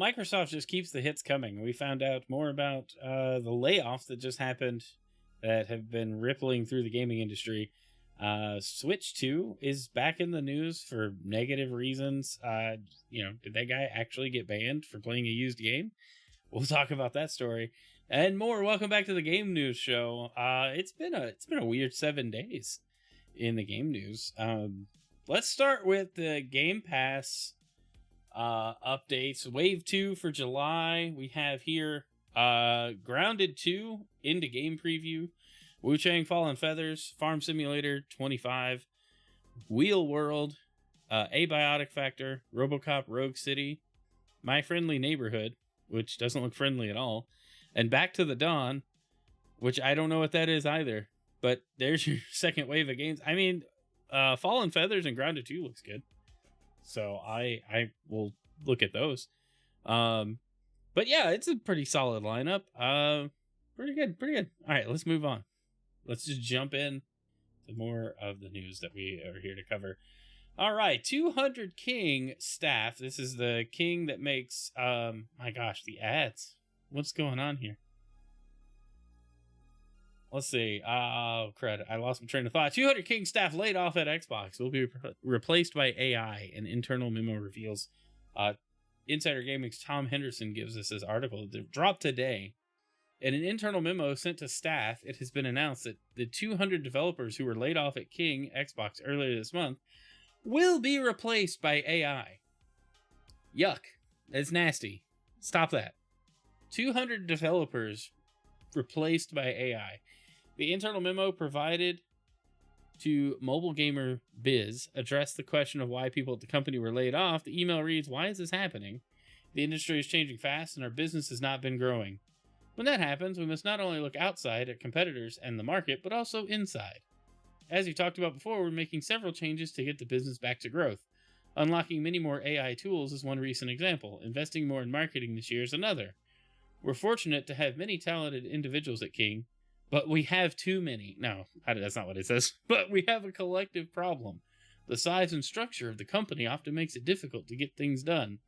Microsoft just keeps the hits coming. We found out more about the layoffs that just happened that have been rippling through the gaming industry. Switch 2 is back in the news for negative reasons. Did that guy actually get banned for playing a used game? We'll talk about that story and more. Welcome back to the Game News Show. It's been a weird 7 days in the game news. Let's start with the Game Pass updates. Wave 2 for July. We have here Grounded 2 into game preview. Wu-Chang Fallen Feathers, Farm Simulator 25, Wheel World, Abiotic Factor, RoboCop Rogue City, My Friendly Neighborhood, which doesn't look friendly at all, and Back to the Dawn, which I don't know what that is either. But there's your second wave of games. I mean, Fallen Feathers and Grounded 2 looks good, so I will look at those. But yeah, it's a pretty solid lineup. Pretty good. All right, let's move on. Let's just jump in to more of the news that we are here to cover. All right, 200 King staff. This is the King that makes, my gosh, the ads. What's going on here? Let's see. Oh, crud. I lost my train of thought. 200 King staff laid off at Xbox will be replaced by AI, an internal memo reveals. Insider Gaming's Tom Henderson gives us this article. It dropped today. In an internal memo sent to staff, it has been announced that the 200 developers who were laid off at King Xbox earlier this month will be replaced by AI. Yuck. That's nasty. Stop that. 200 developers replaced by AI. The internal memo provided to Mobile Gamer Biz addressed the question of why people at the company were laid off. The email reads, "Why is this happening? The industry is changing fast and our business has not been growing. When that happens, we must not only look outside at competitors and the market, but also inside. As we talked about before, we're making several changes to get the business back to growth. Unlocking many more AI tools is one recent example. Investing more in marketing this year is another. We're fortunate to have many talented individuals at King, but we have too many." No, that's not what it says. "But we have a collective problem. The size and structure of the company often makes it difficult to get things done.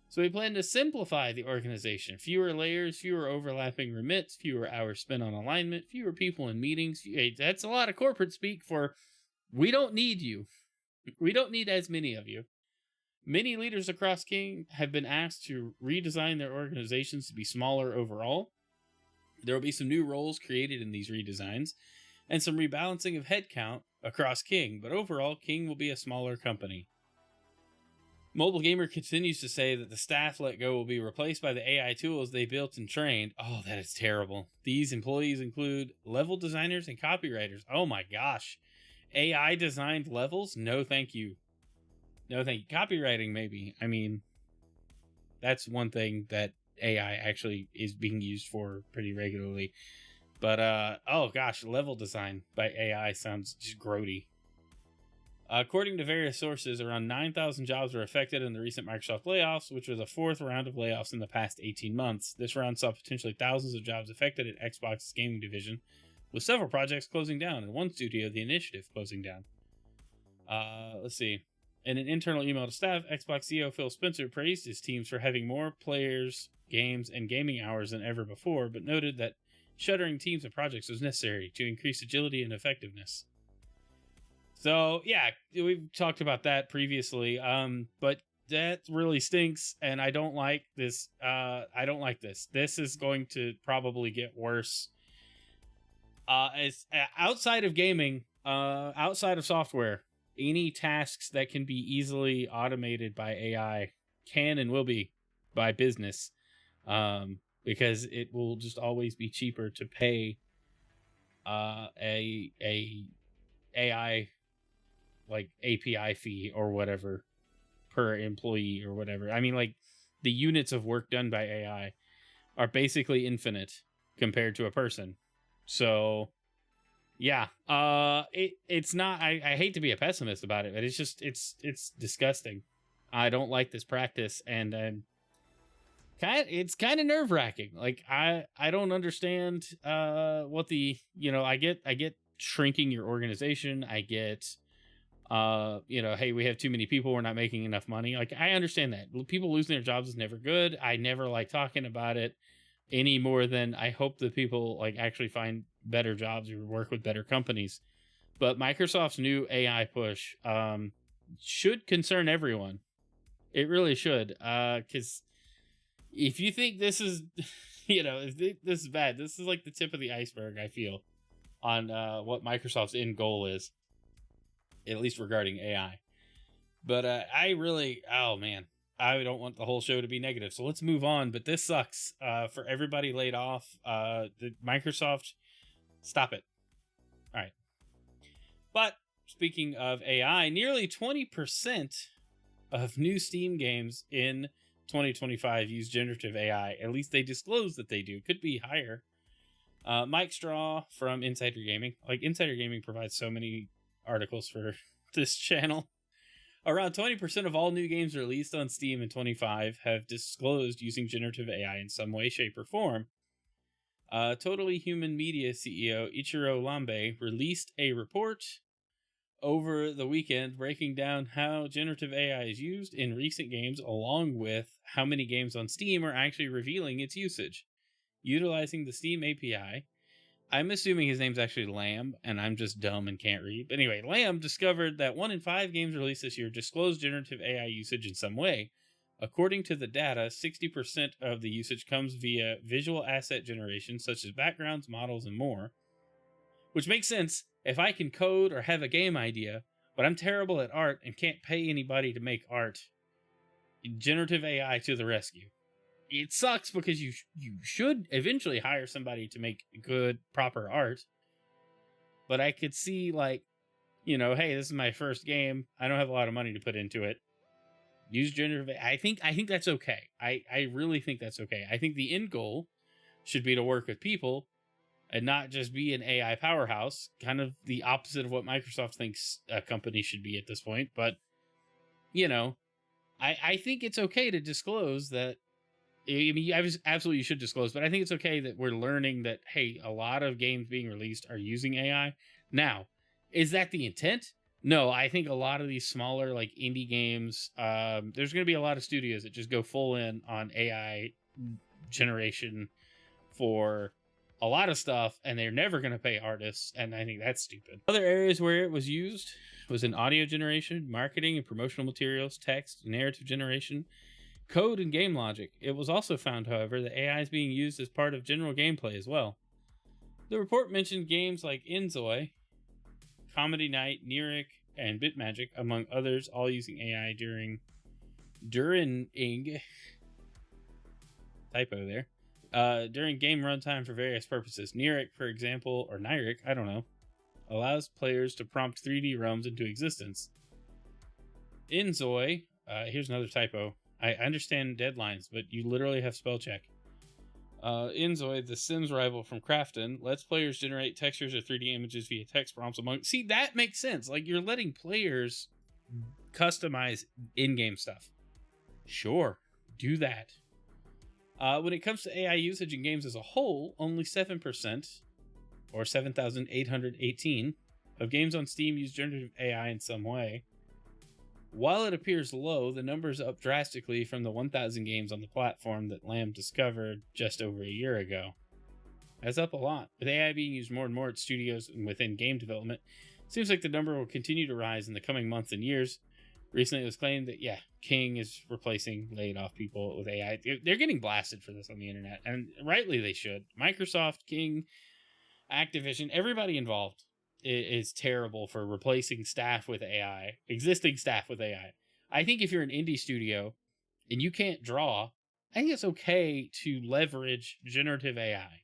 So we plan to simplify the organization. Fewer layers, fewer overlapping remits, fewer hours spent on alignment, fewer people in meetings." That's a lot of corporate speak for, we don't need you. We don't need as many of you. Many leaders across King have been asked to redesign their organizations to be smaller overall. There will be some new roles created in these redesigns and some rebalancing of headcount across King, but overall, King will be a smaller company. Mobile Gamer continues to say that the staff let go will be replaced by the AI tools they built and trained. Oh, that is terrible. These employees include level designers and copywriters. Oh my gosh. AI designed levels? No, thank you. No, thank you. Copywriting, maybe. I mean, that's one thing that AI actually is being used for pretty regularly. But, oh gosh, level design by AI sounds just grody. According to various sources, around 9,000 jobs were affected in the recent Microsoft layoffs, which was the fourth round of layoffs in the past 18 months. This round saw potentially thousands of jobs affected at Xbox's gaming division, with several projects closing down and one studio, The Initiative, closing down. Let's see. In an internal email to staff, Xbox CEO Phil Spencer praised his teams for having more players, games, and gaming hours than ever before, but noted that shuttering teams and projects was necessary to increase agility and effectiveness. So, yeah, we've talked about that previously, but that really stinks, and I don't like this. This is going to probably get worse. As outside of gaming, outside of software, any tasks that can be easily automated by AI can and will be by business, because it will just always be cheaper to pay a AI like API fee or whatever per employee or whatever. I mean, like, the units of work done by AI are basically infinite compared to a person. So yeah, it's not, I hate to be a pessimist about it, but it's just, it's disgusting. I don't like this practice, and it's kind of nerve wracking. Like, I don't understand what the, I get shrinking your organization. I get hey, we have too many people, we're not making enough money. Like, I understand that people losing their jobs is never good. I never like talking about it any more than I hope that people like actually find better jobs or work with better companies. But Microsoft's new AI push should concern everyone. It really should. Because if you think this is, this is bad, this is like the tip of the iceberg, I feel, on what Microsoft's end goal is, at least regarding AI. But oh man, I don't want the whole show to be negative. So let's move on. But this sucks for everybody laid off. The Microsoft, stop it. All right. But speaking of AI, nearly 20% of new Steam games in 2025 use generative AI. At least they disclose that they do. Could be higher. Mike Straw from Insider Gaming. Like, Insider Gaming provides so many articles for this channel. Around 20% of all new games released on Steam in 25 have disclosed using generative AI in some way, shape, or form. Totally Human Media CEO Ichiro Lambe released a report over the weekend breaking down how generative AI is used in recent games, along with how many games on Steam are actually revealing its usage. Utilizing the Steam API, I'm assuming his name's actually Lamb, and I'm just dumb and can't read. But anyway, Lamb discovered that 1 in 5 games released this year disclosed generative AI usage in some way. According to the data, 60% of the usage comes via visual asset generation, such as backgrounds, models, and more. Which makes sense if I can code or have a game idea, but I'm terrible at art and can't pay anybody to make art. Generative AI to the rescue. It sucks because you should eventually hire somebody to make good, proper art. But I could see, like, hey, this is my first game. I don't have a lot of money to put into it. Use generative AI. I think that's okay. I really think that's okay. I think the end goal should be to work with people and not just be an AI powerhouse. Kind of the opposite of what Microsoft thinks a company should be at this point. But, I think it's okay to disclose that. I mean, absolutely you should disclose, but I think it's okay that we're learning that, hey, a lot of games being released are using AI. Now, is that the intent? No, I think a lot of these smaller, like, indie games, there's going to be a lot of studios that just go full in on AI generation for a lot of stuff, and they're never going to pay artists, and I think that's stupid. Other areas where it was used was in audio generation, marketing and promotional materials, text, narrative generation, code, and game logic. It was also found, however, that AI is being used as part of general gameplay as well. The report mentioned games like Enzoi, Comedy Night, Neuric, and Bitmagic, among others, all using AI during typo there. During game runtime for various purposes. Neuric, for example, or Nyric, I don't know, allows players to prompt 3D realms into existence. Enzoi, here's another typo. I understand deadlines, but you literally have spell check. Enzoi, the Sims rival from Crafton, lets players generate textures or 3D images via text prompts among... See, that makes sense. Like, you're letting players customize in-game stuff. Sure, do that. When it comes to AI usage in games as a whole, only 7%, or 7,818, of games on Steam use generative AI in some way. While it appears low, the number is up drastically from the 1,000 games on the platform that Lamb discovered just over a year ago. That's up a lot. With AI being used more and more at studios and within game development, it seems like the number will continue to rise in the coming months and years. Recently, it was claimed that, King is replacing laid off people with AI. They're getting blasted for this on the internet, and rightly they should. Microsoft, King, Activision, everybody involved is terrible for replacing staff with AI, existing staff with AI. I think if you're an indie studio and you can't draw, I think it's okay to leverage generative AI.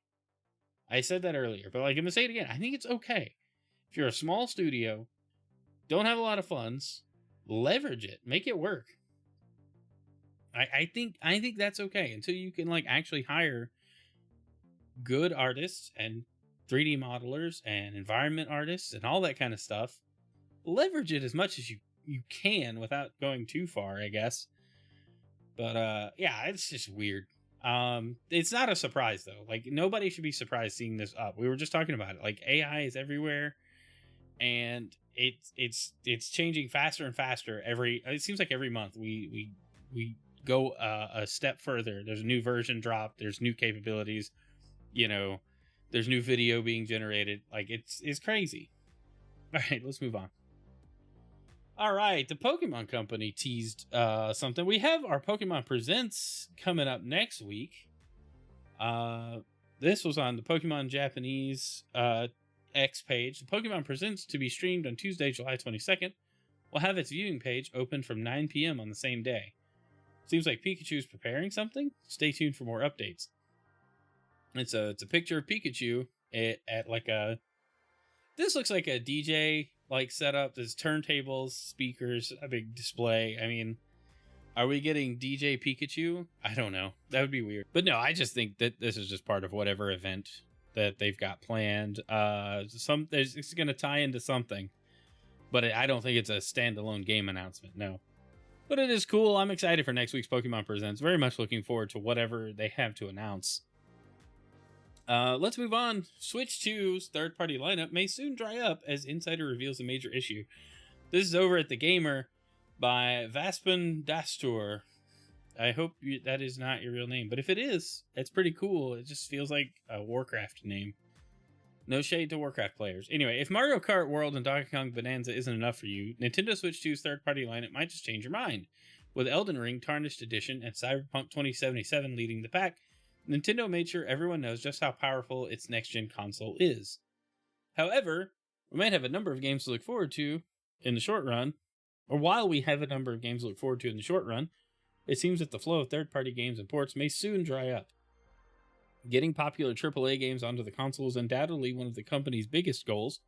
I said that earlier, but I'm going to say it again. I think it's okay. If you're a small studio, don't have a lot of funds, leverage it, make it work. I think that's okay until you can actually hire good artists and 3D modelers and environment artists and all that kind of stuff. Leverage it as much as you can without going too far, I guess. But it's just weird. It's not a surprise though. Nobody should be surprised seeing this up. We were just talking about it. AI is everywhere. and it's changing faster and faster. It seems like every month we go a step further. There's a new version drop. There's new capabilities. There's new video being generated. Like, it's crazy. All right, let's move on. All right, the Pokemon Company teased something. We have our Pokemon Presents coming up next week. This was on the Pokemon Japanese X page. The Pokemon Presents, to be streamed on Tuesday, July 22nd, will have its viewing page open from 9 p.m. on the same day. Seems like Pikachu's preparing something. Stay tuned for more updates. It's a picture of Pikachu at like a... This looks like a DJ like setup. There's turntables, speakers, a big display. I mean, are we getting DJ Pikachu? I don't know. That would be weird. But no, I just think that this is just part of whatever event that they've got planned. It's going to tie into something, but I don't think it's a standalone game announcement. No, but it is cool. I'm excited for next week's Pokemon Presents. Very much looking forward to whatever they have to announce. Let's move on. Switch 2's third-party lineup may soon dry up as Insider reveals a major issue. This is over at The Gamer by Vaspen Dastur. I hope that is not your real name, but if it is, it's pretty cool. It just feels like a Warcraft name. No shade to Warcraft players. Anyway, if Mario Kart World and Donkey Kong Bonanza isn't enough for you, Nintendo Switch 2's third-party lineup might just change your mind. With Elden Ring Tarnished Edition and Cyberpunk 2077 leading the pack, Nintendo made sure everyone knows just how powerful its next-gen console is. However, we might have a number of games to look forward to in the short run, or while we have a number of games to look forward to in the short run, it seems that the flow of third-party games and ports may soon dry up. Getting popular AAA games onto the console is undoubtedly one of the company's biggest goals,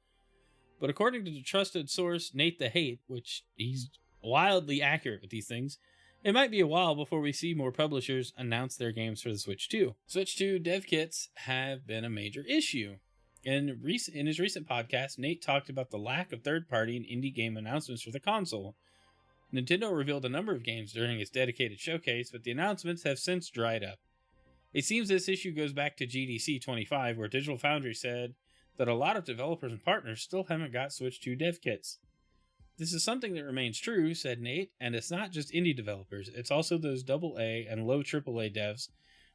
but according to the trusted source Nate the Hate, which he's wildly accurate with these things, it might be a while before we see more publishers announce their games for the Switch 2. Switch 2 dev kits have been a major issue. In his recent podcast, Nate talked about the lack of third-party and indie game announcements for the console. Nintendo revealed a number of games during its dedicated showcase, but the announcements have since dried up. It seems this issue goes back to GDC 25, where Digital Foundry said that a lot of developers and partners still haven't got Switch 2 dev kits. This is something that remains true, said Nate, and it's not just indie developers, it's also those AA and low AAA devs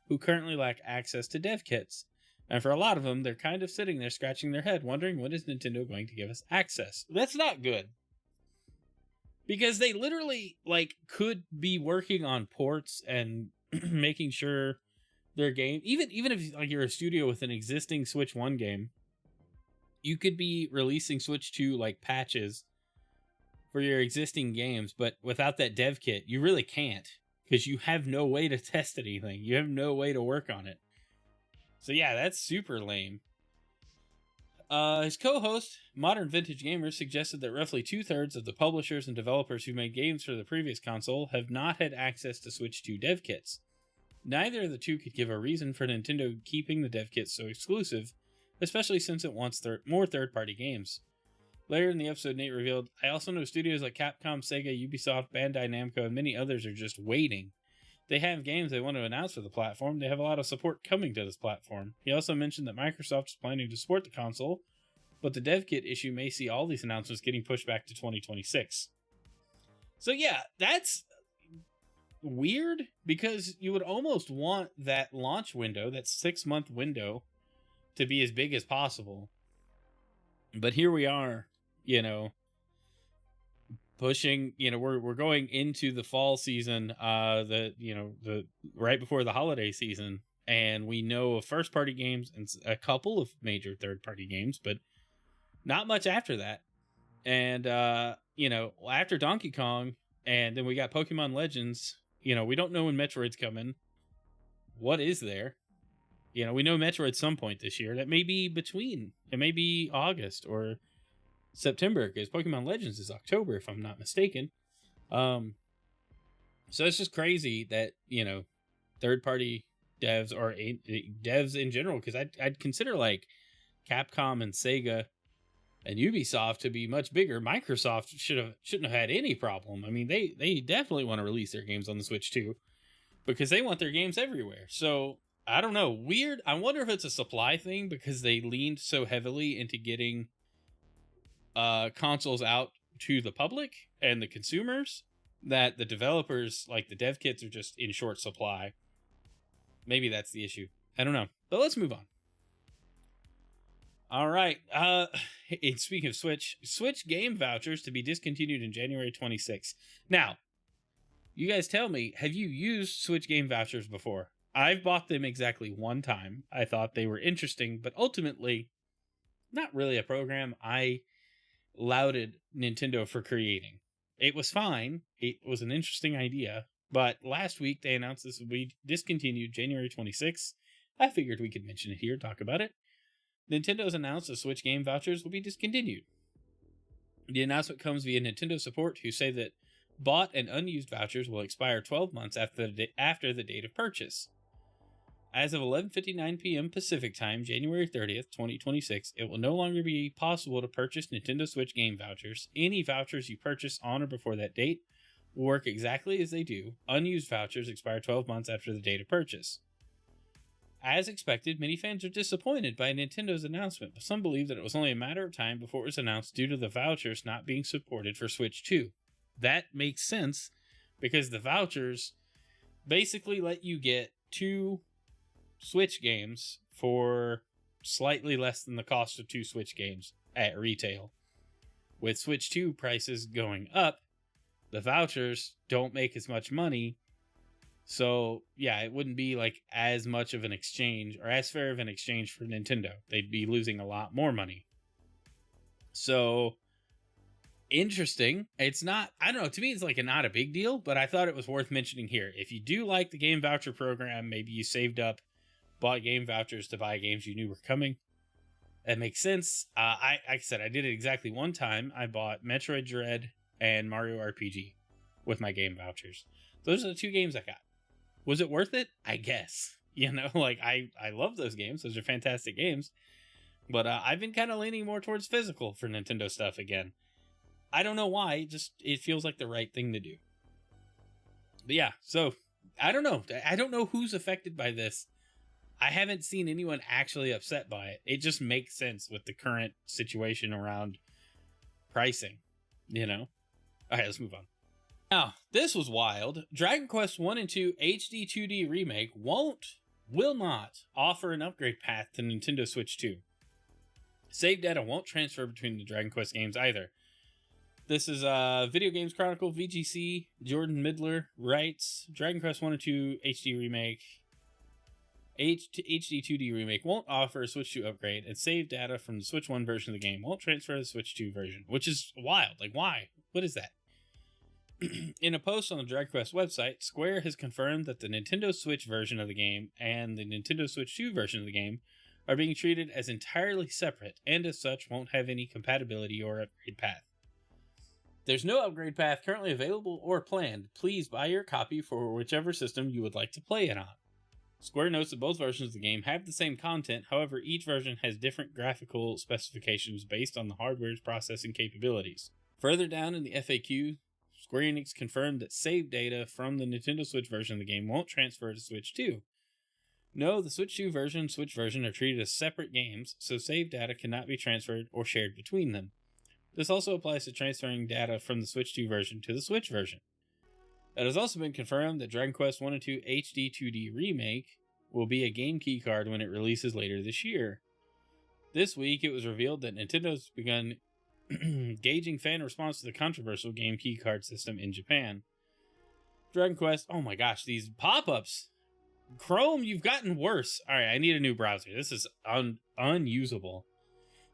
who currently lack access to dev kits. And for a lot of them, they're kind of sitting there scratching their head, wondering when is Nintendo going to give us access. That's not good. Because they literally, could be working on ports and making sure their game, even if you're a studio with an existing Switch 1 game, you could be releasing Switch 2 patches for your existing games, but without that dev kit, you really can't, because you have no way to test anything. You have no way to work on it. So yeah, that's super lame. His co-host, Modern Vintage Gamers, suggested that roughly 2/3 of the publishers and developers who made games for the previous console have not had access to Switch 2 dev kits. Neither of the two could give a reason for Nintendo keeping the dev kits so exclusive, especially since it wants more third-party games. Later in the episode, Nate revealed, I also know studios like Capcom, Sega, Ubisoft, Bandai Namco, and many others are just waiting. They have games they want to announce for the platform. They have a lot of support coming to this platform. He also mentioned that Microsoft is planning to support the console, but the dev kit issue may see all these announcements getting pushed back to 2026. So yeah, that's weird, because you would almost want that launch window, that 6-month window, to be as big as possible. But here we are, pushing, we're going into the fall season, the right before the holiday season, and we know of first party games and a couple of major third party games, but not much after that. And after Donkey Kong, and then we got Pokemon Legends, we don't know when Metroid's coming. What is there? We know Metroid some point this year. That may be it may be August or September, because Pokemon Legends is October, if I'm not mistaken. So it's just crazy that, third-party devs or devs in general, because I'd consider Capcom and Sega and Ubisoft to be much bigger. Microsoft shouldn't have had any problem. I mean, they definitely want to release their games on the Switch too, because they want their games everywhere. So I don't know. Weird. I wonder if it's a supply thing, because they leaned so heavily into getting consoles out to the public and the consumers that the developers, like the dev kits, are just in short supply. Maybe that's the issue. I don't know. But let's move on. All right. And speaking of Switch game vouchers to be discontinued in January 26th. Now, you guys tell me, have you used Switch game vouchers before? I've bought them exactly one time. I thought they were interesting, but ultimately, not really a program I lauded Nintendo for creating. It was fine. It was an interesting idea. But last week, they announced this would be discontinued January 26th. I figured we could mention it here, talk about it. Nintendo's announced the Switch game vouchers will be discontinued. The announcement comes via Nintendo support, who say that bought and unused vouchers will expire 12 months after the date of purchase. As of 11:59 p.m. Pacific Time, January 30th, 2026, it will no longer be possible to purchase Nintendo Switch game vouchers. Any vouchers you purchase on or before that date will work exactly as they do. Unused vouchers expire 12 months after the date of purchase. As expected, many fans are disappointed by Nintendo's announcement, but some believe that it was only a matter of time before it was announced due to the vouchers not being supported for Switch 2. That makes sense, because the vouchers basically let you get 2 Switch games for slightly less than the cost of 2 Switch games at retail. With Switch 2 prices going up, the vouchers don't make as much money. So, yeah, it wouldn't be like as much of an exchange or as fair of an exchange for Nintendo. They'd be losing a lot more money. So, interesting. It's not, I don't know, to me it's like not a big deal, but I thought it was worth mentioning here. If you do like the game voucher program, maybe you saved up, bought game vouchers to buy games you knew were coming. That makes sense. Like I said, I did it exactly one time. I bought Metroid Dread and Mario RPG with my game vouchers. Those are the 2 games I got. Was it worth it? I guess. You know, like I love those games. Those are fantastic games. But I've been kind of leaning more towards physical for Nintendo stuff again. I don't know why. It feels like the right thing to do. But yeah, so I don't know. I don't know who's affected by this. I haven't seen anyone actually upset by it. It just makes sense with the current situation around pricing, you know? All right, let's move on. Now, this was wild. Dragon Quest 1 and 2 HD 2D Remake will not offer an upgrade path to Nintendo Switch 2. Save data won't transfer between the Dragon Quest games either. This is Video Games Chronicle, VGC, Jordan Midler writes, Dragon Quest 1 and 2 HD Remake, HD 2D Remake won't offer a Switch 2 upgrade, and save data from the Switch 1 version of the game won't transfer to the Switch 2 version, which is wild. Like, why? What is that? In a post on the Dragon Quest website, Square has confirmed that the Nintendo Switch version of the game and the Nintendo Switch 2 version of the game are being treated as entirely separate, and as such won't have any compatibility or upgrade path. There's no upgrade path currently available or planned. Please buy your copy for whichever system you would like to play it on. Square notes that both versions of the game have the same content, however, each version has different graphical specifications based on the hardware's processing capabilities. Further down in the FAQ, Square Enix confirmed that save data from the Nintendo Switch version of the game won't transfer to Switch 2. No, the Switch 2 version and Switch version are treated as separate games, so save data cannot be transferred or shared between them. This also applies to transferring data from the Switch 2 version to the Switch version. It has also been confirmed that Dragon Quest 1 and 2 HD 2D Remake will be a game keycard when it releases later this year. This week, it was revealed that Nintendo's begun gauging fan response to the controversial game keycard system in Japan. Dragon Quest, oh my gosh, these pop-ups! Chrome, you've gotten worse. Alright, I need a new browser. This is unusable.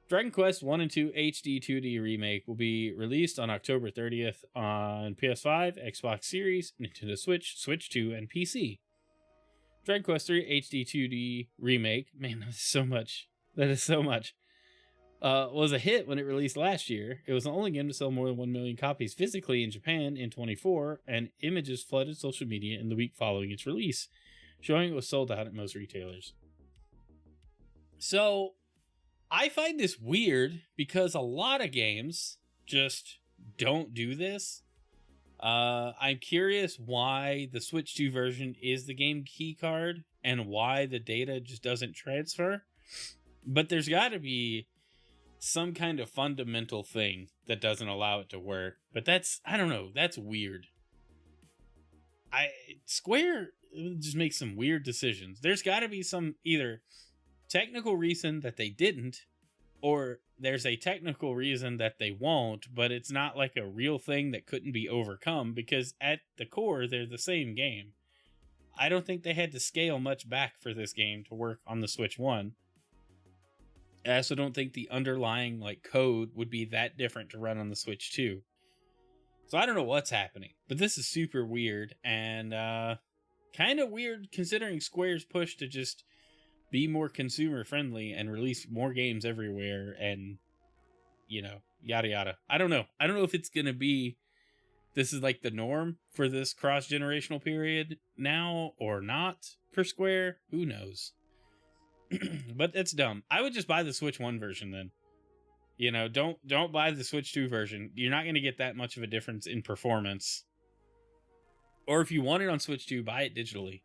Dragon Quest 1 and 2 HD 2D Remake will be released on October 30th on PS5, Xbox Series, Nintendo Switch, Switch 2, and PC. Dragon Quest 3 HD 2D Remake, man, that is so much. Was a hit when it released last year. It was the only game to sell more than 1 million copies physically in Japan in 2024, and images flooded social media in the week following its release, showing it was sold out at most retailers. So, I find this weird because a lot of games just don't do this. I'm curious why the Switch 2 version is the game keycard and why the data just doesn't transfer. But there's got to be some kind of fundamental thing that doesn't allow it to work. But I don't know, that's weird. Square just makes some weird decisions. There's got to be some either technical reason that they didn't, or there's a technical reason that they won't, but it's not like a real thing that couldn't be overcome, because at the core, they're the same game. I don't think they had to scale much back for this game to work on the Switch 1. I also don't think the underlying code would be that different to run on the Switch 2. So I don't know what's happening, but this is super weird, and kind of weird considering Square's push to just be more consumer friendly and release more games everywhere, and yada yada. I don't know if it's gonna be this is the norm for this cross-generational period now or not for Square. Who knows? But it's dumb. I would just buy the Switch 1 version then. Don't buy the Switch 2 version. You're not going to get that much of a difference in performance. Or if you want it on Switch 2, buy it digitally.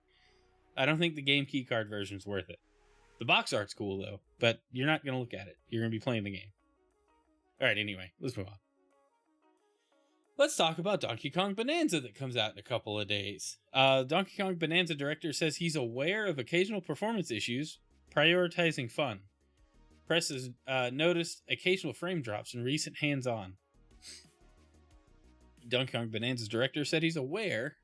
I don't think the game keycard version is worth it. The box art's cool, though, but you're not going to look at it. You're going to be playing the game. Alright, anyway, let's move on. Let's talk about Donkey Kong Bonanza that comes out in a couple of days. Donkey Kong Bonanza director says he's aware of occasional performance issues, prioritizing fun. Press has noticed occasional frame drops in recent hands-on. Donkey Kong Bonanza's director said he's aware.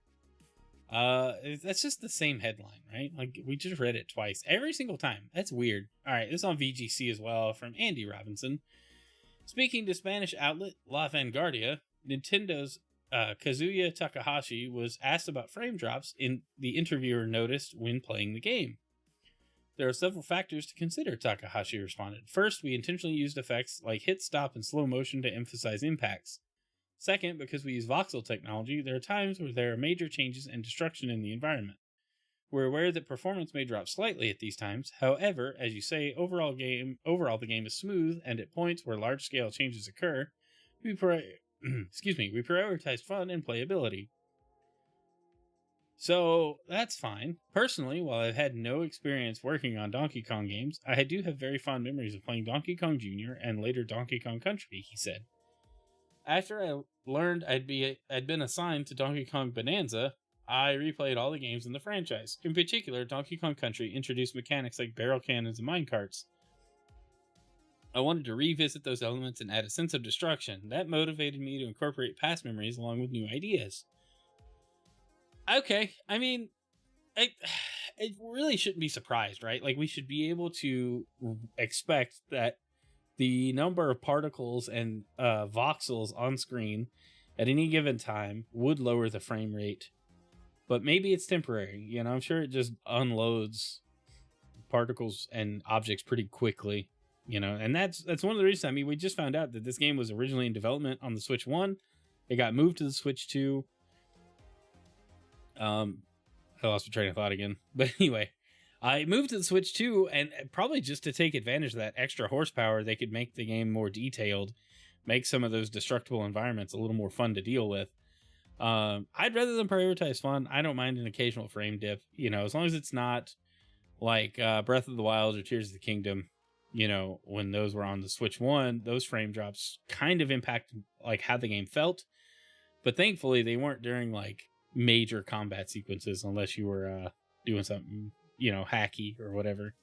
That's just the same headline, right? We just read it twice. Every single time. That's weird. Alright, this is on VGC as well, from Andy Robinson. Speaking to Spanish outlet La Vanguardia, Nintendo's Kazuya Takahashi was asked about frame drops in the interviewer noticed when playing the game. There are several factors to consider, Takahashi responded. First, we intentionally used effects like hit, stop, and slow motion to emphasize impacts. Second, because we use voxel technology, there are times where there are major changes and destruction in the environment. We're aware that performance may drop slightly at these times. However, as you say, overall the game is smooth, and at points where large-scale changes occur, we prioritize fun and playability. So, that's fine. Personally, while I've had no experience working on Donkey Kong games, I do have very fond memories of playing Donkey Kong Jr. and later Donkey Kong Country, he said. After I learned I'd been assigned to Donkey Kong Bonanza, I replayed all the games in the franchise. In particular, Donkey Kong Country introduced mechanics like barrel cannons and minecarts. I wanted to revisit those elements and add a sense of destruction. That motivated me to incorporate past memories along with new ideas. Okay, I mean, it really shouldn't be surprised, right? We should be able to expect that the number of particles and voxels on screen at any given time would lower the frame rate. But maybe it's temporary. I'm sure it just unloads particles and objects pretty quickly. And that's one of the reasons. I mean, we just found out that this game was originally in development on the Switch 1. It got moved to the Switch 2. I lost my train of thought again. But anyway, I moved to the Switch 2, and probably just to take advantage of that extra horsepower, they could make the game more detailed, make some of those destructible environments a little more fun to deal with. I'd rather than prioritize fun. I don't mind an occasional frame dip, as long as it's not like Breath of the Wild or Tears of the Kingdom. When those were on the Switch 1, those frame drops kind of impacted how the game felt. But thankfully, they weren't during major combat sequences, unless you were doing something, hacky or whatever.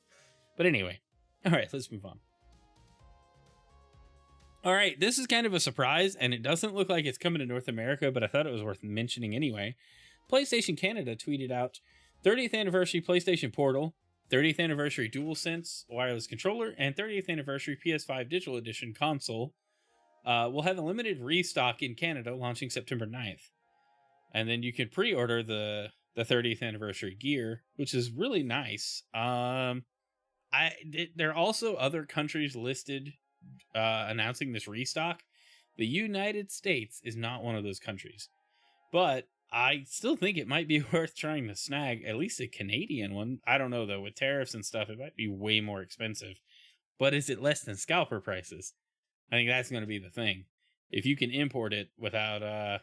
But anyway, all right, let's move on. All right, this is kind of a surprise, and it doesn't look like it's coming to North America, but I thought it was worth mentioning anyway. PlayStation Canada tweeted out, 30th anniversary PlayStation Portal, 30th anniversary DualSense wireless controller, and 30th anniversary PS5 digital edition console will have a limited restock in Canada launching September 9th. And then you can pre-order the 30th anniversary gear, which is really nice. There are also other countries listed announcing this restock. The United States is not one of those countries, but I still think it might be worth trying to snag at least a Canadian one. I don't know though, with tariffs and stuff, it might be way more expensive. But is it less than scalper prices? I think that's going to be the thing. If you can import it without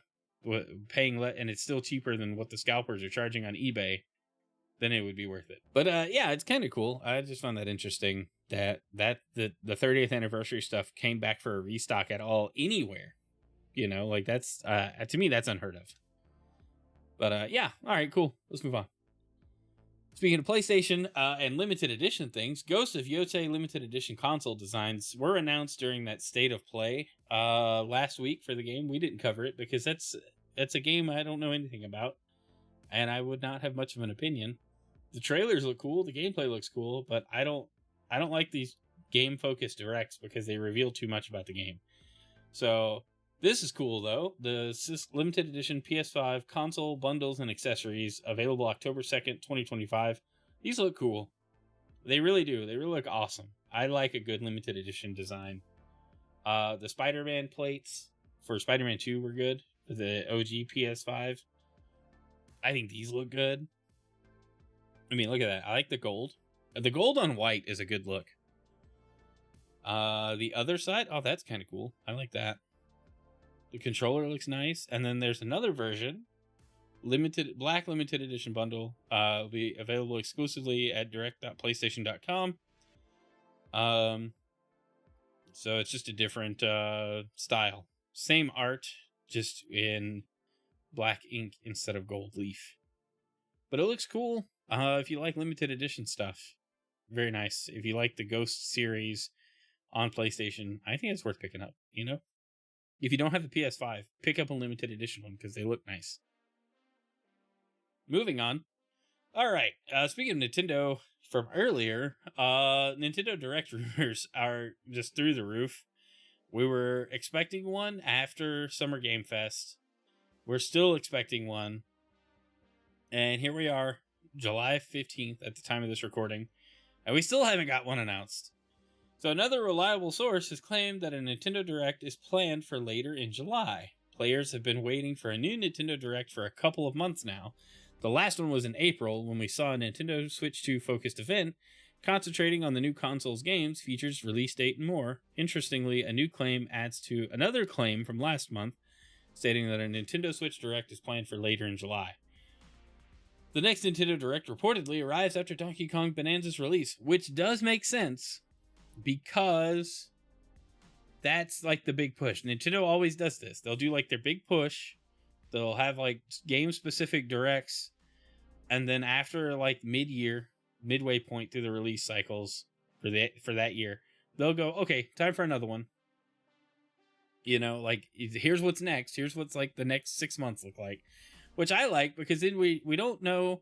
paying and it's still cheaper than what the scalpers are charging on eBay, then it would be worth it. But yeah, it's kind of cool. I just found that interesting that the 30th anniversary stuff came back for a restock at all anywhere. You know, like that's to me that's unheard of. But yeah, all right, cool. Let's move on. Speaking of PlayStation and limited edition things, Ghost of Yotei limited edition console designs were announced during that state of play last week for the game. We didn't cover it because that's a game I don't know anything about, and I would not have much of an opinion. The trailers look cool, the gameplay looks cool, but I don't like these game focused directs because they reveal too much about the game. So this is cool though. The limited edition PS5 console bundles and accessories available October 2nd, 2025. These look cool. They really do. They really look awesome. I like a good limited edition design. The Spider-Man plates for Spider-Man 2 were good. The OG PS5. I think these look good. I mean, look at that. I like the gold. The gold on white is a good look. The other side, oh, that's kind of cool. I like that. The controller looks nice. And then there's another version. Black limited edition bundle. Will be available exclusively at direct.playstation.com. So it's just a different style. Same art, just in black ink instead of gold leaf. But it looks cool. If you like limited edition stuff, very nice. If you like the Ghost series on PlayStation, I think it's worth picking up, you know? If you don't have the PS5, pick up a limited edition one because they look nice. Moving on. All right. Speaking of Nintendo from earlier, Nintendo Direct rumors are just through the roof. We were expecting one after Summer Game Fest. We're still expecting one. And here we are, July 15th at the time of this recording. And we still haven't got one announced. So another reliable source has claimed that a Nintendo Direct is planned for later in July. Players have been waiting for a new Nintendo Direct for a couple of months now. The last one was in April when we saw a Nintendo Switch 2 focused event concentrating on the new console's games, features, release date, and more. Interestingly, a new claim adds to another claim from last month, stating that a Nintendo Switch Direct is planned for later in July. The next Nintendo Direct reportedly arrives after Donkey Kong Bananza's release, which does make sense because that's like the big push. Nintendo always does this. They'll do like their big push. They'll have like game-specific directs, and then after like midway point through the release cycles for that year, they'll go, okay, time for another one. You know, like here's what's next. Here's what's like the next 6 months look like, which I like because then we don't know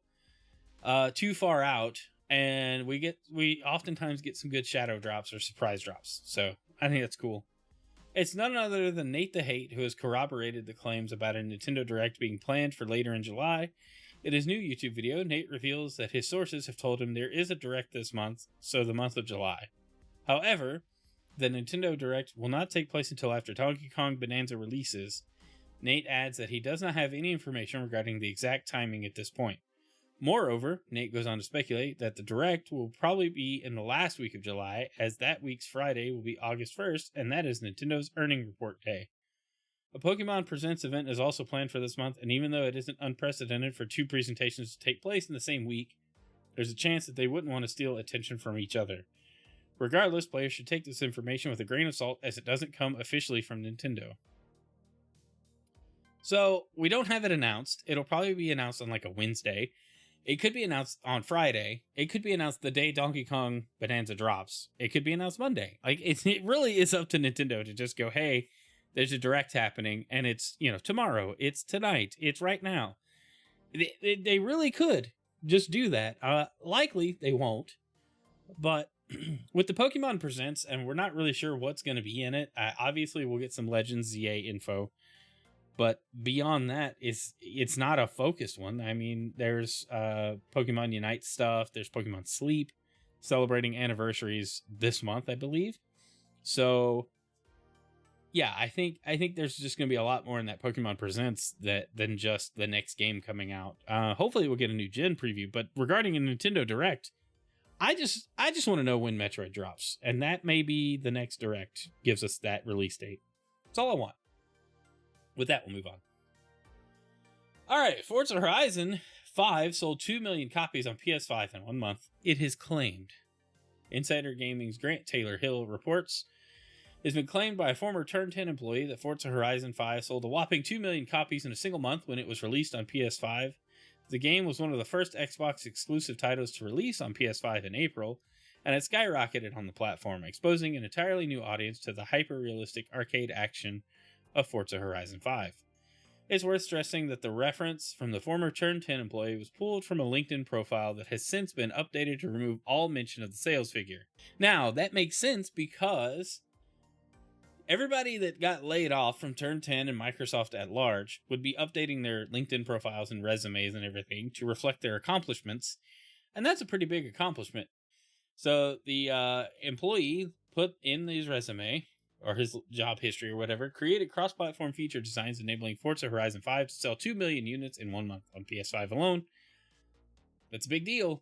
too far out, and we oftentimes get some good shadow drops or surprise drops. So I think that's cool. It's none other than Nate the Hate who has corroborated the claims about a Nintendo Direct being planned for later in July. In his new YouTube video, Nate reveals that his sources have told him there is a Direct this month, so the month of July. However, the Nintendo Direct will not take place until after Donkey Kong Bonanza releases. Nate adds that he does not have any information regarding the exact timing at this point. Moreover, Nate goes on to speculate that the Direct will probably be in the last week of July, as that week's Friday will be August 1st, and that is Nintendo's earning report day. A Pokemon Presents event is also planned for this month, and even though it isn't unprecedented for two presentations to take place in the same week, there's a chance that they wouldn't want to steal attention from each other. Regardless, players should take this information with a grain of salt, as it doesn't come officially from Nintendo. So, we don't have it announced. It'll probably be announced on like a Wednesday. It could be announced on Friday. It could be announced the day Donkey Kong Bonanza drops. It could be announced Monday. Like it really is up to Nintendo to just go, hey, there's a Direct happening, and it's, you know, tomorrow, it's tonight, it's right now. They really could just do that. Likely they won't, but with the Pokemon Presents, and we're not really sure what's going to be in it. Obviously, we'll get some Legends ZA info. But beyond that, it's not a focused one. I mean, there's Pokemon Unite stuff. There's Pokemon Sleep, celebrating anniversaries this month, I believe. So, yeah, I think there's just going to be a lot more in that Pokemon Presents than just the next game coming out. Hopefully, we'll get a new gen preview. But regarding a Nintendo Direct, I just want to know when Metroid drops, and that may be the next Direct gives us that release date. That's all I want. With that, we'll move on. All right, Forza Horizon 5 sold 2 million copies on PS5 in 1 month, it has claimed. Insider Gaming's Grant Taylor Hill reports it's been claimed by a former Turn 10 employee that Forza Horizon 5 sold a whopping 2 million copies in a single month when it was released on PS5. The game was one of the first Xbox exclusive titles to release on PS5 in April, and it skyrocketed on the platform, exposing an entirely new audience to the hyper-realistic arcade action of Forza Horizon 5. It's worth stressing that the reference from the former Turn 10 employee was pulled from a LinkedIn profile that has since been updated to remove all mention of the sales figure. Now, that makes sense because everybody that got laid off from Turn 10 and Microsoft at large would be updating their LinkedIn profiles and resumes and everything to reflect their accomplishments, and that's a pretty big accomplishment. So the employee put in his resume, or his job history or whatever, created cross-platform feature designs enabling Forza Horizon 5 to sell 2 million units in 1 month on PS5 alone. That's a big deal.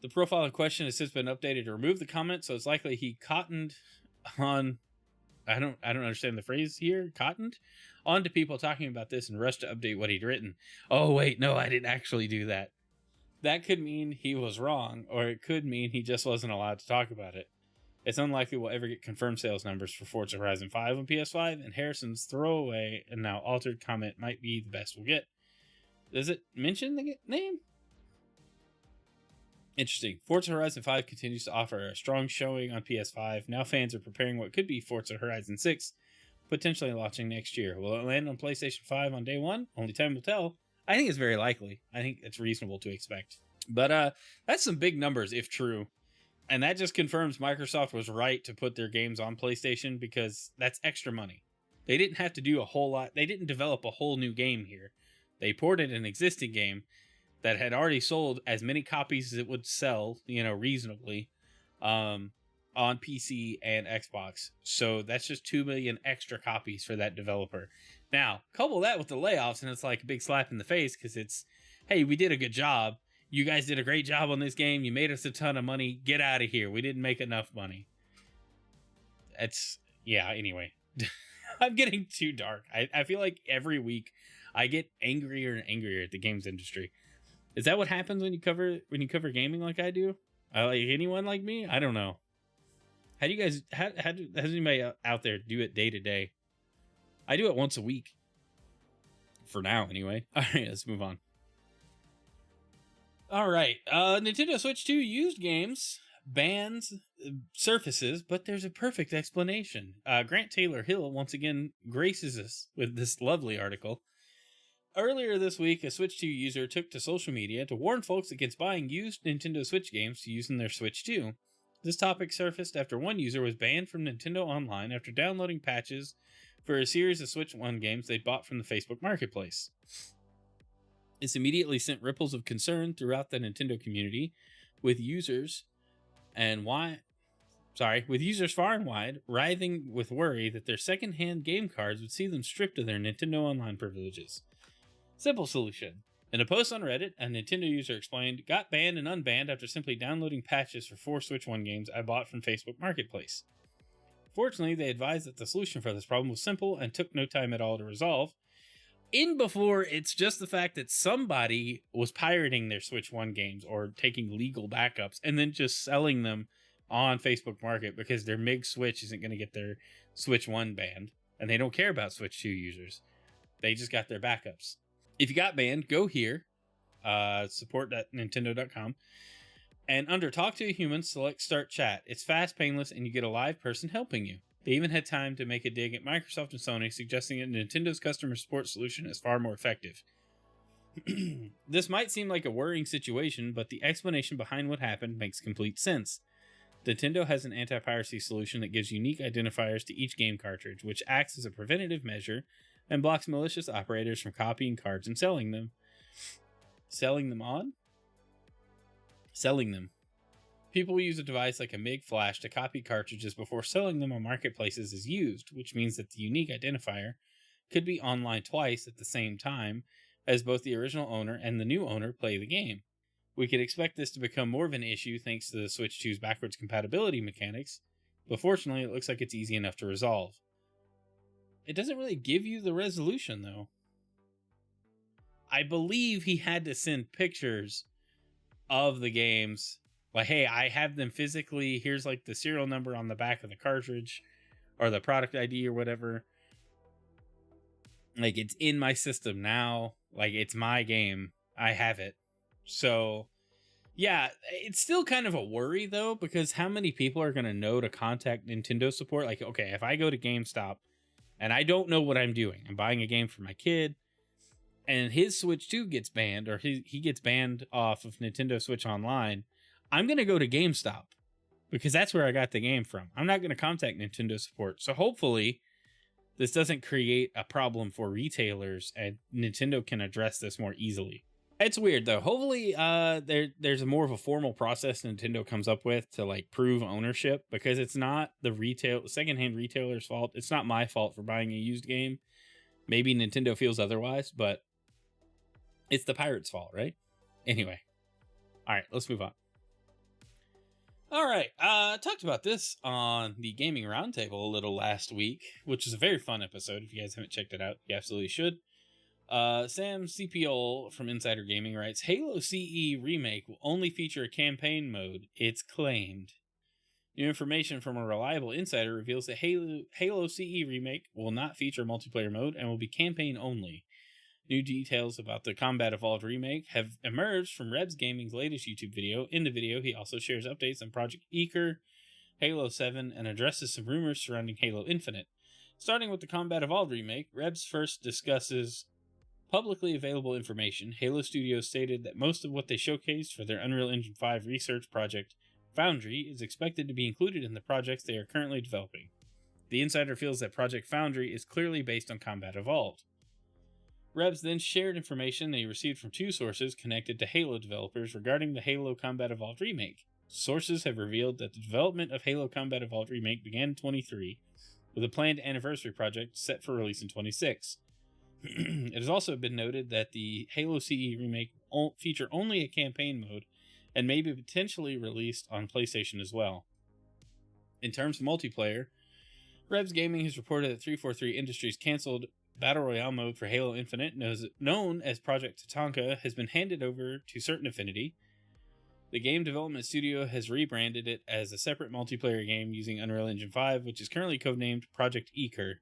The profile in question has since been updated to remove the comment, so it's likely he cottoned on... I don't understand the phrase here. Cottoned on to people talking about this and rushed to update what he'd written. Oh, wait, no, I didn't actually do that. That could mean he was wrong, or it could mean he just wasn't allowed to talk about it. It's unlikely we'll ever get confirmed sales numbers for Forza Horizon 5 on PS5, and Harrison's throwaway and now altered comment might be the best we'll get. Does it mention the name? Interesting. Forza Horizon 5 continues to offer a strong showing on PS5. Now fans are preparing what could be Forza Horizon 6, potentially launching next year. Will it land on PlayStation 5 on day one? Only time will tell. I think it's very likely. I think it's reasonable to expect. But that's some big numbers if true. And that just confirms Microsoft was right to put their games on PlayStation because that's extra money. They didn't have to do a whole lot. They didn't develop a whole new game here. They ported an existing game that had already sold as many copies as it would sell, reasonably, on PC and Xbox. So that's just 2 million extra copies for that developer. Now, couple that with the layoffs, and it's like a big slap in the face because it's, hey, we did a good job. You guys did a great job on this game. You made us a ton of money. Get out of here. We didn't make enough money. Anyway. I'm getting too dark. I feel like every week I get angrier and angrier at the games industry. Is that what happens when you cover gaming like I do? Like anyone like me? I don't know. How do you guys? How does anybody out there do it day to day? I do it once a week. For now, anyway. All right, let's move on. All right, Nintendo Switch 2 used games bans surfaces, but there's a perfect explanation. Grant Taylor Hill once again graces us with this lovely article. Earlier this week, a Switch 2 user took to social media to warn folks against buying used Nintendo Switch games to use in their Switch 2. This topic surfaced after one user was banned from Nintendo Online after downloading patches for a series of Switch 1 games they bought from the Facebook Marketplace. This immediately sent ripples of concern throughout the Nintendo community, with users far and wide writhing with worry that their second-hand game cards would see them stripped of their Nintendo Online privileges. Simple solution. In a post on Reddit, a Nintendo user explained, got banned and unbanned after simply downloading patches for 4 Switch 1 games I bought from Facebook Marketplace. Fortunately, they advised that the solution for this problem was simple and took no time at all to resolve. In before, it's just the fact that somebody was pirating their Switch 1 games or taking legal backups and then just selling them on Facebook Market because their MiG Switch isn't going to get their Switch 1 banned, and they don't care about Switch 2 users. They just got their backups. If you got banned, go here, support.nintendo.com, and under Talk to a Human, select Start Chat. It's fast, painless, and you get a live person helping you. They even had time to make a dig at Microsoft and Sony, suggesting that Nintendo's customer support solution is far more effective. This might seem like a worrying situation, but the explanation behind what happened makes complete sense. Nintendo has an anti-piracy solution that gives unique identifiers to each game cartridge, which acts as a preventative measure and blocks malicious operators from copying cards and selling them. Selling them. People will use a device like a MiG flash to copy cartridges before selling them on marketplaces as used, which means that the unique identifier could be online twice at the same time as both the original owner and the new owner play the game. We could expect this to become more of an issue thanks to the Switch 2's backwards compatibility mechanics, but fortunately it looks like it's easy enough to resolve. It doesn't really give you the resolution, though. I believe he had to send pictures of the games. Like, hey, I have them physically. Here's like the serial number on the back of the cartridge or the product ID or whatever. Like, it's in my system now. Like, it's my game. I have it. So, yeah, it's still kind of a worry, though, because how many people are going to know to contact Nintendo support? Like, okay, if I go to GameStop and I don't know what I'm doing, I'm buying a game for my kid, and his Switch 2 gets banned, or he gets banned off of Nintendo Switch Online, I'm going to go to GameStop because that's where I got the game from. I'm not going to contact Nintendo support. So hopefully this doesn't create a problem for retailers and Nintendo can address this more easily. It's weird though. Hopefully there's a more of a formal process Nintendo comes up with to like prove ownership, because it's not the secondhand retailer's fault. It's not my fault for buying a used game. Maybe Nintendo feels otherwise, but it's the pirate's fault, right? Anyway. All right, let's move on. All right, talked about this on the Gaming Roundtable a little last week, which is a very fun episode. If you guys haven't checked it out, you absolutely should. Sam CPO from Insider Gaming writes, Halo CE Remake will only feature a campaign mode, it's claimed. New information from a reliable insider reveals that Halo CE Remake will not feature multiplayer mode and will be campaign only. New details about the Combat Evolved remake have emerged from Rebs Gaming's latest YouTube video. In the video, he also shares updates on Project Eaker, Halo 7, and addresses some rumors surrounding Halo Infinite. Starting with the Combat Evolved remake, Rebs first discusses publicly available information. Halo Studios stated that most of what they showcased for their Unreal Engine 5 research project, Foundry, is expected to be included in the projects they are currently developing. The insider feels that Project Foundry is clearly based on Combat Evolved. Rebs then shared information they received from two sources connected to Halo developers regarding the Halo Combat Evolved remake. Sources have revealed that the development of Halo Combat Evolved remake began in 23, with a planned Anniversary project set for release in 26. It has also been noted that the Halo CE remake will feature only a campaign mode and may be potentially released on PlayStation as well. In terms of multiplayer, Rebs Gaming has reported that 343 Industries canceled Battle Royale mode for Halo Infinite, known as Project Tatanka, has been handed over to Certain Affinity. The game development studio has rebranded it as a separate multiplayer game using Unreal Engine 5, which is currently codenamed Project Eaker.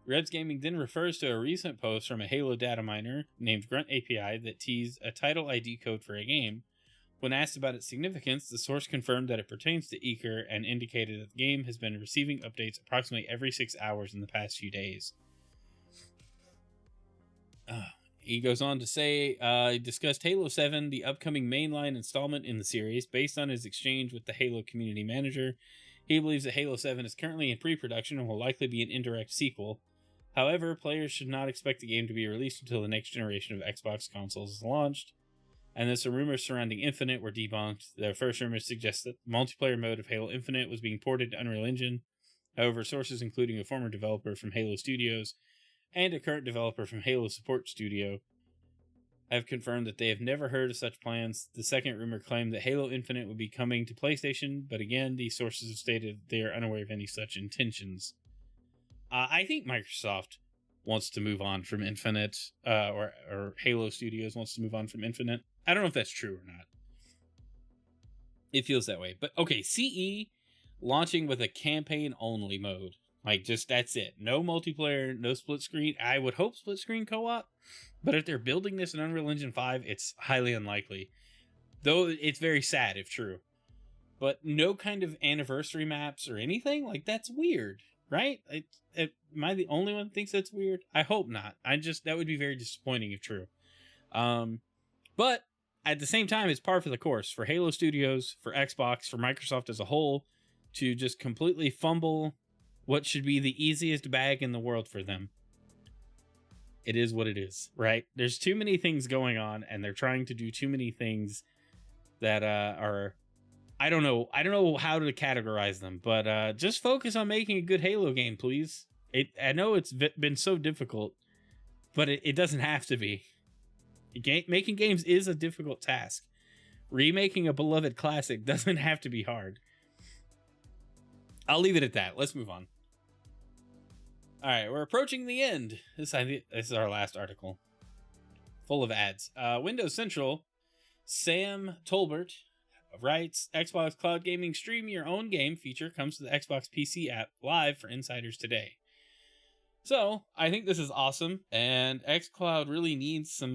Rebs Gaming then refers to a recent post from a Halo data miner named Grunt API that teased a title ID code for a game. When asked about its significance, the source confirmed that it pertains to Eaker and indicated that the game has been receiving updates approximately every 6 hours in the past few days. He goes on to say, he discussed Halo 7, the upcoming mainline installment in the series. Based on his exchange with the Halo community manager, he believes that Halo 7 is currently in pre-production and will likely be an indirect sequel. However, players should not expect the game to be released until the next generation of Xbox consoles is launched. And then some rumors surrounding Infinite were debunked. The first rumors suggest that the multiplayer mode of Halo Infinite was being ported to Unreal Engine. However, sources including a former developer from Halo Studios and a current developer from Halo Support Studio have confirmed that they have never heard of such plans. The second rumor claimed that Halo Infinite would be coming to PlayStation, but again, these sources have stated they are unaware of any such intentions. I think Microsoft wants to move on from Infinite, or Halo Studios wants to move on from Infinite. I don't know if that's true or not. It feels that way. But okay, CE launching with a campaign-only mode. Like, just that's it. No multiplayer, no split screen. I would hope split screen co-op, but if they're building this in Unreal Engine 5, it's highly unlikely. Though it's very sad if true. But no kind of anniversary maps or anything? Like, that's weird, right? Am I the only one that thinks that's weird? I hope not. That would be very disappointing if true. But at the same time, it's par for the course for Halo Studios, for Xbox, for Microsoft as a whole, to just completely fumble what should be the easiest bag in the world for them. It is what it is, right? There's too many things going on, and they're trying to do too many things that are... I don't know how to categorize them, but just focus on making a good Halo game, please. I know it's been so difficult, but it doesn't have to be. Making games is a difficult task. Remaking a beloved classic doesn't have to be hard. I'll leave it at that. Let's move on. All right, we're approaching the end. This is our last article. full of ads. Windows Central, Sam Tolbert writes, Xbox Cloud Gaming Stream Your Own Game feature comes to the Xbox PC app live for insiders today. So, I think this is awesome, and xCloud really needs some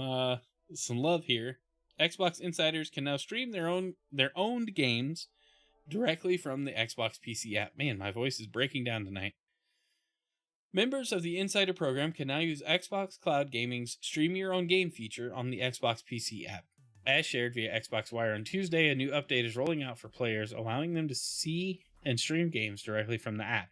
love here. Xbox insiders can now stream their owned games directly from the Xbox PC app. Man, my voice is breaking down tonight. Members of the Insider program can now use Xbox Cloud Gaming's Stream Your Own Game feature on the Xbox PC app. As shared via Xbox Wire on Tuesday, a new update is rolling out for players, allowing them to see and stream games directly from the app.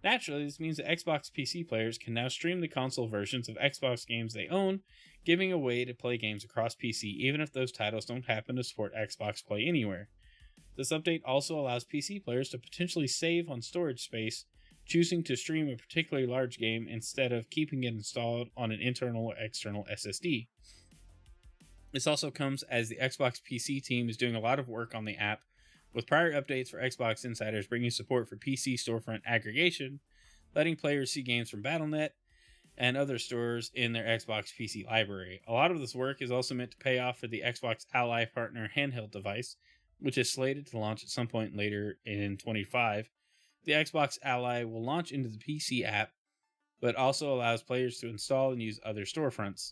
Naturally, this means that Xbox PC players can now stream the console versions of Xbox games they own, giving a way to play games across PC even if those titles don't happen to support Xbox Play Anywhere. This update also allows PC players to potentially save on storage space, choosing to stream a particularly large game instead of keeping it installed on an internal or external SSD. This also comes as the Xbox PC team is doing a lot of work on the app, with prior updates for Xbox insiders bringing support for PC storefront aggregation, letting players see games from Battle.net and other stores in their Xbox PC library. A lot of this work is also meant to pay off for the Xbox Ally partner handheld device, which is slated to launch at some point later in 2025. The Xbox Ally will launch into the PC app, but also allows players to install and use other storefronts.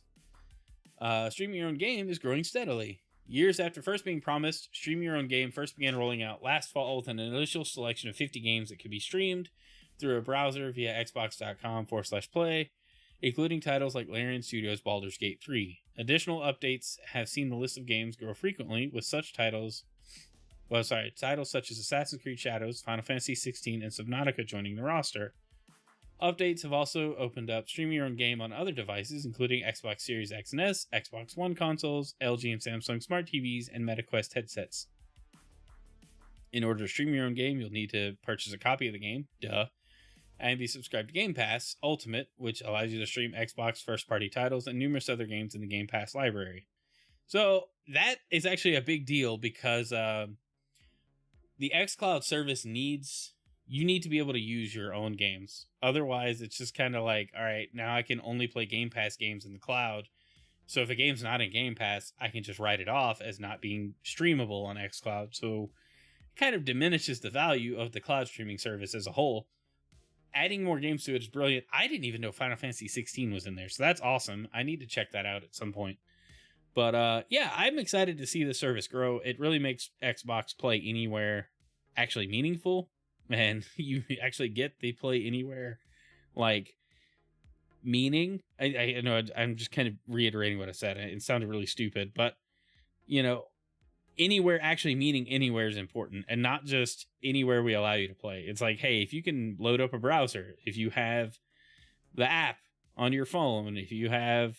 Streaming Your Own Game is growing steadily. Years after first being promised, Stream Your Own Game first began rolling out last fall with an initial selection of 50 games that could be streamed through a browser via xbox.com/play, including titles like Larian Studios' Baldur's Gate 3. Additional updates have seen the list of games grow frequently, with titles such as Assassin's Creed Shadows, Final Fantasy XVI, and Subnautica joining the roster. Updates have also opened up Stream Your Own Game on other devices, including Xbox Series X and S, Xbox One consoles, LG and Samsung smart TVs, and MetaQuest headsets. In order to stream your own game, you'll need to purchase a copy of the game, and be subscribed to Game Pass Ultimate, which allows you to stream Xbox first-party titles and numerous other games in the Game Pass library. So that is actually a big deal because the Xcloud service you need to be able to use your own games. Otherwise, it's just kind of like, all right, now I can only play Game Pass games in the cloud. So if a game's not in Game Pass, I can just write it off as not being streamable on Xcloud. So it kind of diminishes the value of the cloud streaming service as a whole. Adding more games to it is brilliant. I didn't even know Final Fantasy 16 was in there, so that's awesome. I need to check that out at some point. But yeah, I'm excited to see the service grow. It really makes Xbox Play Anywhere actually meaningful. And you actually get the Play Anywhere, like, meaning. I know I'm just kind of reiterating what I said. It sounded really stupid, but, anywhere actually meaning anywhere is important, and not just anywhere we allow you to play. It's like, hey, if you can load up a browser, if you have the app on your phone, if you have,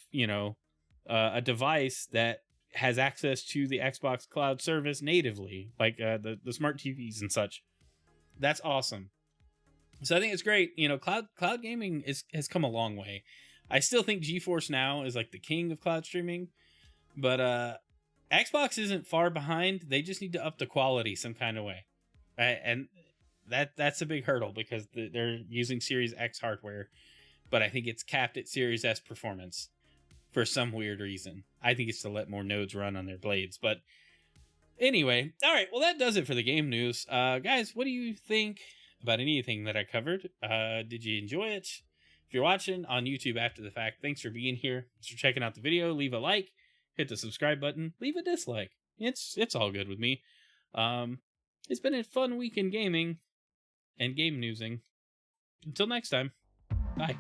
a device that has access to the Xbox Cloud service natively, like the smart TVs and such, that's awesome. So I think it's great. Cloud gaming has come a long way. I still think GeForce Now is like the king of cloud streaming, but Xbox isn't far behind. They just need to up the quality some kind of way, and that's a big hurdle because they're using Series X hardware, but I think it's capped at Series S performance for some weird reason. I think it's to let more nodes run on their blades, but anyway, all right, well, that does it for the game news. Guys, what do you think about anything that I covered? Did you enjoy it? If you're watching on YouTube after the fact, thanks for being here. Thanks for checking out the video. Leave a like, hit the subscribe button, leave a dislike. It's all good with me. It's been a fun week in gaming and game newsing. Until next time, bye.